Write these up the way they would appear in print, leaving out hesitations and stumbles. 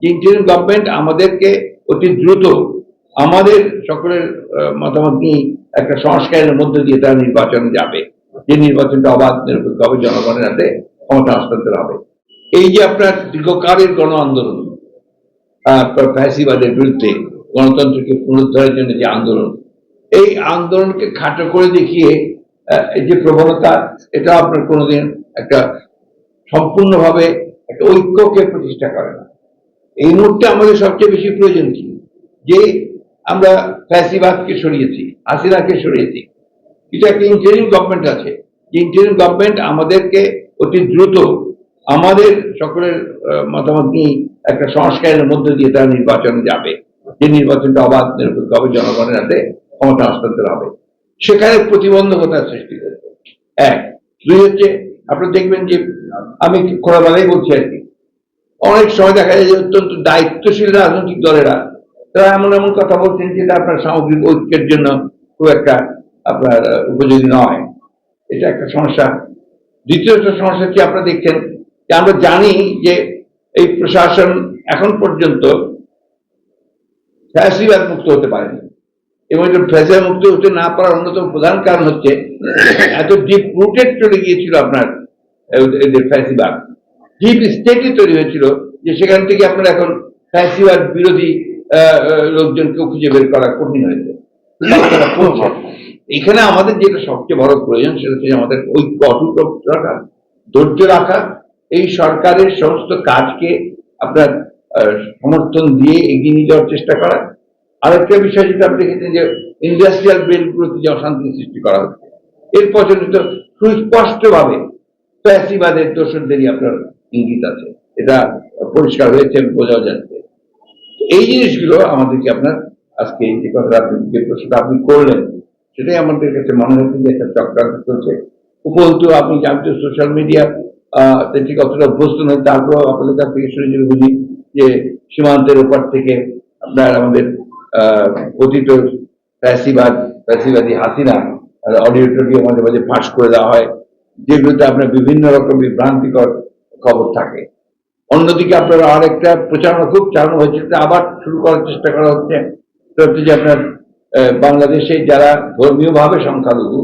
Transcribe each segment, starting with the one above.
Interim government আমাদেরকে অতি দ্রুত আমাদের সকলের মতামত নিয়ে একটা সংস্কারের মধ্য দিয়ে তারা নির্বাচনে যাবে, যে নির্বাচনটা অবাধ নিরপেক্ষ হবে, জনগণের হাতে ক্ষমতা হস্তান্তর হবে। এই যে আপনার দীর্ঘকালের গণ আন্দোলন, ফ্যাসিবাদের বিরুদ্ধে গণতন্ত্রকে পুনরুদ্ধারের জন্য যে আন্দোলন, এই আন্দোলনকে খাটো করে দেখিয়ে এই যে প্রবণতা, এটা আপনার কোনোদিন একটা সম্পূর্ণভাবে একটা ঐক্যকে প্রতিষ্ঠা করে না। এই মুহূর্তে আমাদের সবচেয়ে বেশি প্রয়োজন কি, যে আমরা ফ্যাসিবাদকে সরিয়েছি, হাসিনাকে সরিয়েছি, এটা একটা ইন্টারিম গভর্নমেন্ট আছে, যে ইন্টারিম গভর্নমেন্ট আমাদেরকে অতি দ্রুত আমাদের সকলের মতামত নিয়ে একটা সংস্কারের মধ্য দিয়ে তারা নির্বাচনে যাবে, যে নির্বাচনটা অবাধ নিরপেক্ষ হবে, জনগণের হাতে ক্ষমতা হস্তান্তর হবে। সেখানে প্রতিবন্ধকতার সৃষ্টি করবে। এক। দুই হচ্ছে, আপনারা দেখবেন যে আমি খোলামেলাই বলছি আর কি, অনেক সময় দেখা যায় যে অত্যন্ত দায়িত্বশীল রাজনৈতিক দলেরা তারা এমন এমন কথা বলছেন যেটা আপনার সামগ্রিক ঐক্যের জন্য খুব একটা আপনার উপযোগী নয়। এটা একটা সমস্যা। দ্বিতীয় একটা সমস্যা কি, আপনারা দেখছেন যে আমরা জানি যে এই প্রশাসন এখন পর্যন্ত ফ্যাসিবাদ মুক্ত হতে পারেনি, এবং এটা ফ্যাসিবাদ মুক্ত হতে না পারার অন্যতম প্রধান কারণ হচ্ছে এত ডিপ রুটেড চলে গিয়েছিল আপনার এদের ফ্যাসিবাদ, ডিপ স্টেটই তৈরি হয়েছিল, যে সেখান থেকে আপনার এখন ফ্যাসিবাদ বিরোধী লোকজনকেও খুঁজে বের করা কঠিন হয়েছে। এখানে আমাদের যেটা সবচেয়ে বড় প্রয়োজন, সেটা হচ্ছে আমাদের ঐক্য অটুট রাখা, ধৈর্য রাখা, এই সরকারের সমস্ত কাজকে আপনার সমর্থন দিয়ে এগিয়ে নিয়ে যাওয়ার চেষ্টা করা। আরেকটা বিষয় যেটা আপনি দেখেছেন যে ইন্ডাস্ট্রিয়াল বেলগুলোতে যে অশান্তি সৃষ্টি করা হচ্ছে, এর প্রচলিত সুস্পষ্ট ভাবে ফ্যাসিবাদের দোষরদেরই আপনার ইঙ্গিত আছে, এটা পরিষ্কার হয়েছে, বোঝাও যাচ্ছে। এই জিনিসগুলো আমাদেরকে আপনার আজকে এই যে কথা আপনি যে প্রশ্নটা আপনি করলেন, সেটাই আমাদের কাছে মনে হচ্ছে যে একটা চক্রান্ত চলছে। উপরন্তু আপনি জানতে সোশ্যাল মিডিয়া ঠিক অতটা অভ্যস্ত নয়, তারপর আপনাদের কাছ থেকে শুনে যদি বুঝি যে সীমান্তের ওপর থেকে আপনার আমাদের কথিত ফ্যাসিবাদী হাসিনা অডিও টডিও মাঝে মাঝে ফাঁস করে দেওয়া হয়, যেগুলোতে আপনার বিভিন্ন রকম বিভ্রান্তিকর খবর থাকে। অন্যদিকে আপনার আরেকটা প্রচারণা খুব চালানো হয়েছে, আবার শুরু করার চেষ্টা করা হচ্ছে, যে আপনার বাংলাদেশে যারা ধর্মীয় ভাবে সংখ্যালঘু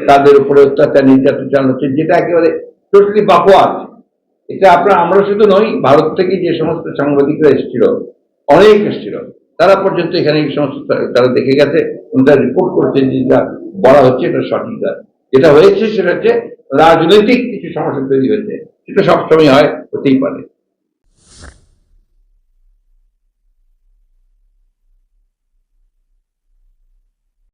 তাদের উপরে অত্যাচার নির্যাতন চালানো হচ্ছে, যেটা একেবারে টোটালি বাপোয়াজ। এটা আপনার আমরা শুধু নই, ভারত থেকে যে সমস্ত সাংবাদিকরা এসেছিল, অনেক এসেছিল, তারা পর্যন্ত এখানে এই সমস্ত তারা দেখে গেছে, তারা রিপোর্ট করেছে যে যেটা বলা হচ্ছে এটা সঠিক। যেটা হয়েছে সেটা হচ্ছে রাজনৈতিক কিছু সমস্যা তৈরি হয়েছে, সেটা সবসময় হয়, হতেই পারে।